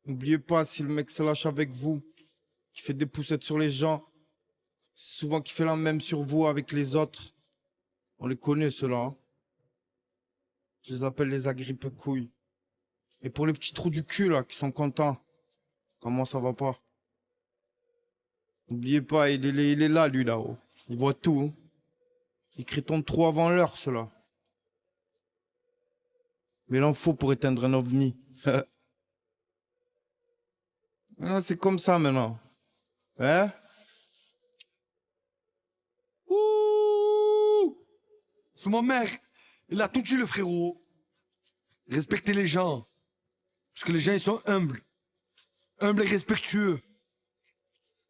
N'oubliez pas, si le mec se lâche avec vous, qui fait des poussettes sur les gens, c'est souvent qui fait la même sur vous avec les autres. On les connaît, ceux-là. Hein. Je les appelle les agrippe-couilles. Et pour les petits trous du cul, là, qui sont contents, comment ça va pas? N'oubliez pas, il est là, lui, là-haut. Il voit tout. Hein. Il crée ton trou avant l'heure, ceux-là. Mais il en faut pour éteindre un ovni. Ah, c'est comme ça, maintenant. Hein? Ouh! C'est ma mère. Il a tout dit, le frérot. Respectez les gens. Parce que les gens, ils sont humbles. Humbles et respectueux.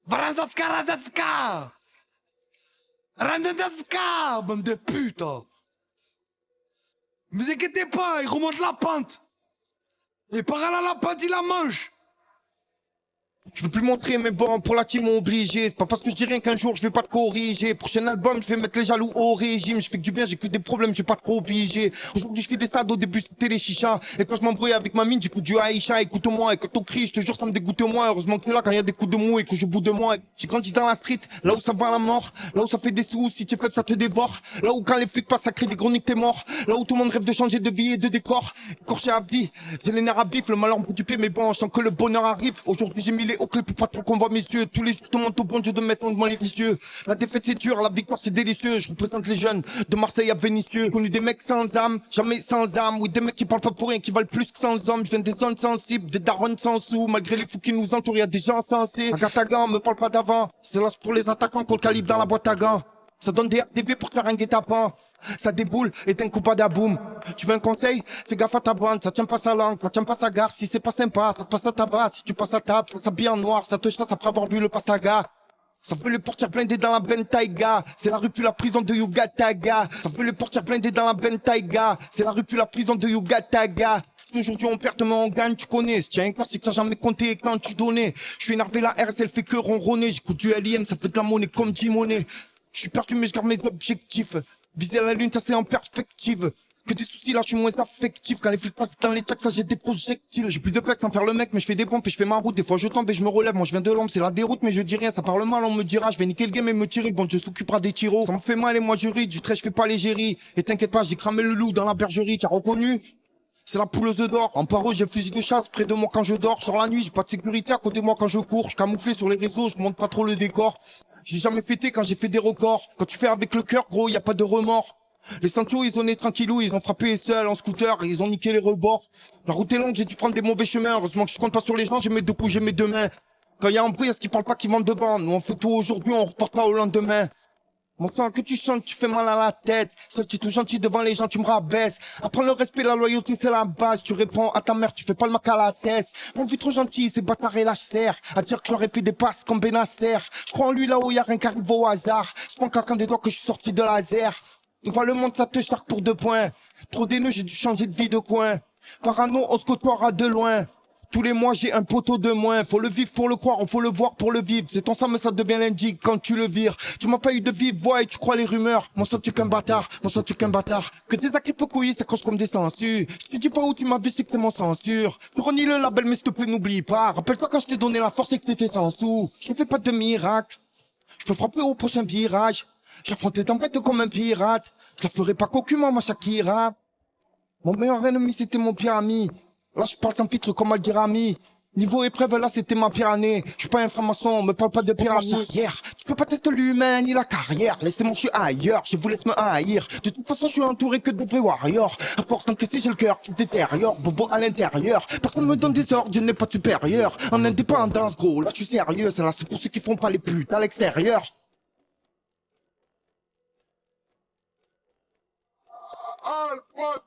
Varandaska, randaska! Randaska, bande de putes! Ne vous inquiétez pas, il remonte la pente. Et par là, la pente, il la mange. Je veux plus montrer, mais bon, pour la team, on obligé. C'est pas parce que je dis rien qu'un jour, je vais pas te corriger. Prochain album, je vais mettre les jaloux au régime. Je fais que du bien, j'ai que des problèmes, je vais pas trop obliger. Aujourd'hui, je fais des stades, au début, c'était les chichas. Et quand je m'embrouille avec ma mine, j'écoute du Aïcha. Écoute-moi, et quand on crie, je te jure, ça me dégoûte moins. Heureusement que tu es là quand il y a des coups de mou et que je bout de moi. J'ai grandi dans la street, là où ça va à la mort. Là où ça fait des sous, si tu es faible, ça te dévore. Là où quand les flics passent, ça crée des chroniques, t'es mort. Là où tout le monde rêve de changer de vie et de décor. Écorché à vie, j'ai les nerfs à vif, le malheur me du pied, mais bon, je sens que le bonheur arrive. Aujourd'hui, j'ai mis les hauts clés pour pas trop qu'on voit mes yeux. Tous les jours, je demande au bon Dieu de mettre devant les vicieux. La défaite, c'est dur, la victoire, c'est délicieux. Je représente les jeunes de Marseille à Vénissieux. Connu des mecs sans âme, jamais sans âme. Oui, des mecs qui parlent pas pour rien, qui valent plus que 100 hommes. Je viens des zones sensibles, des darons sans sous. Malgré les fous qui nous entourent, y a des gens sensés. Agatagan, me parle pas d'avant. C'est là pour les attaquants qu'on le calibre dans la boîte à gants. Ça donne des RDV pour te faire un guet-apens. Ça déboule et t'es un coup pas d'aboum. Tu veux un conseil? Fais gaffe à ta bande, ça tient pas sa langue, ça tient pas sa gare. Si c'est pas sympa, ça te passe à tabac. Si tu passes à table, ça s'habille en noir, ça te chasse après avoir bu le pastaga. Ça veut le portière blindé dans la Bentayga. C'est la rue puis la prison de Yugataga. Ça veut le portière blindé dans la Bentayga. C'est la rue puis la prison de Yugataga. Si aujourd'hui on perd, demain on gagne, tu connais. Si tiens, c'est que t'as jamais compté quand tu donnais. Je suis énervé, la RS elle fait que ronronner. J'écoute du LIM, ça fait de la monnaie comme Timonet. Je suis perdu mais je garde mes objectifs. Viser la lune, ça c'est en perspective. Que des soucis là, je suis moins affectif. Quand les flics passent dans les tracks, ça j'ai des projectiles. J'ai plus de pecs sans faire le mec, mais je fais des pompes et je fais ma route. Des fois je tombe et je me relève. Moi je viens de l'ombre, c'est la déroute, mais je dis rien. Ça parle mal, on me dira. Je vais niquer le game et me tirer. Bon Dieu s'occupera des tiros. Ça me fait mal et moi je ris. Du trait, je fais pas l'égérie. Et t'inquiète pas, j'ai cramé le loup dans la bergerie. T'as reconnu? C'est la poule aux œufs d'or. En paro, j'ai le fusil de chasse près de moi quand je dors. Sur la nuit, j'ai pas de sécurité à côté de moi quand je cours. Je camouflé sur les réseaux, je montre pas trop le décor. J'ai jamais fêté quand j'ai fait des records. Quand tu fais avec le cœur, gros, y a pas de remords. Les Sancho, ils ont né tranquillou, ils ont frappé seuls en scooter, et ils ont niqué les rebords. La route est longue, j'ai dû prendre des mauvais chemins. Heureusement que je compte pas sur les gens, j'ai mes deux coups, j'ai mes deux mains. Quand y a un bruit, est-ce qu'ils parlent pas qu'ils vendent devant? Nous on fait tout aujourd'hui, on reportera au lendemain. Mon sang, que tu chantes, tu fais mal à la tête. Seul tu es tout gentil devant les gens, tu me rabaisses. Apprends le respect, la loyauté, c'est la base. Tu réponds à ta mère, tu fais pas le mac à la tête. Mon vie trop gentil, c'est bâtard et lâche serre. À dire que j'aurais fait des passes comme Benacer. Je crois en lui là où y a rien qui arrive au hasard. Je prends quelqu'un des doigts que je suis sorti de laser. On voit le monde, ça te charque pour 2 points. Trop d'éneux, j'ai dû changer de vie de coin. Parano, on se côtoiera de loin. Tous les mois j'ai un poteau de moins. Faut le vivre pour le croire, faut le voir pour le vivre. C'est ton sang mais ça devient l'indique quand tu le vires. Tu m'as pas eu de vive voix et tu crois les rumeurs. Mon sang tu es qu'un bâtard, mon sang tu es qu'un bâtard. Que des acquis couilles s'accrochent comme des sangsues. Si tu dis pas où tu m'as vu c'est que t'es mon censure. Tu renies le label mais s'il te plaît n'oublie pas. Rappelle-toi quand je t'ai donné la force et que t'étais sans sous. Je fais pas de miracle. Je peux frapper au prochain virage. J'affronte les tempêtes comme un pirate. Je la ferai pas qu'aucunement ma Shakira. Mon meilleur ennemi c'était mon pire ami. Là je parle sans filtre comme Aldirami. Niveau épreuve là c'était ma pire année. Je suis pas un franc-maçon, me parle pas de pyramide. Tu peux pas tester l'humain ni la carrière. Laissez-moi je suis ailleurs, je vous laisse me haïr. De toute façon je suis entouré que de vrais warriors. À force d'encaisser j'ai le cœur qui se détériore. Bobo à l'intérieur. Personne me donne des ordres, je n'ai pas de supérieur. En indépendance gros, là je suis sérieux. C'est là c'est pour ceux qui font pas les putes à l'extérieur. Ah, le pote!